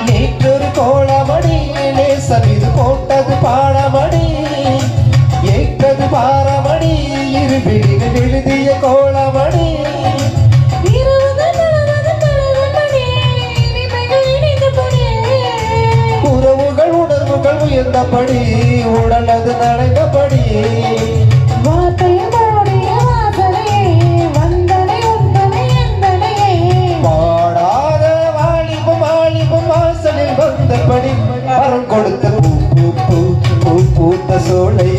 நேற்றொரு கோளமணி நேசம் இது போட்டது பாடமணி ஏற்றது பாரமணி இரு விழிகள் எழுதிய கோளமணி உறவுகள் உணர்வுகள் உயர்ந்தபடி உடலது நடந்தபடி பாடாத வாலிபம் வாலிபம் வாசலில் வந்தபடி வரம் கொடுத்த பூ பூ பூ பூ பூத்த சோலை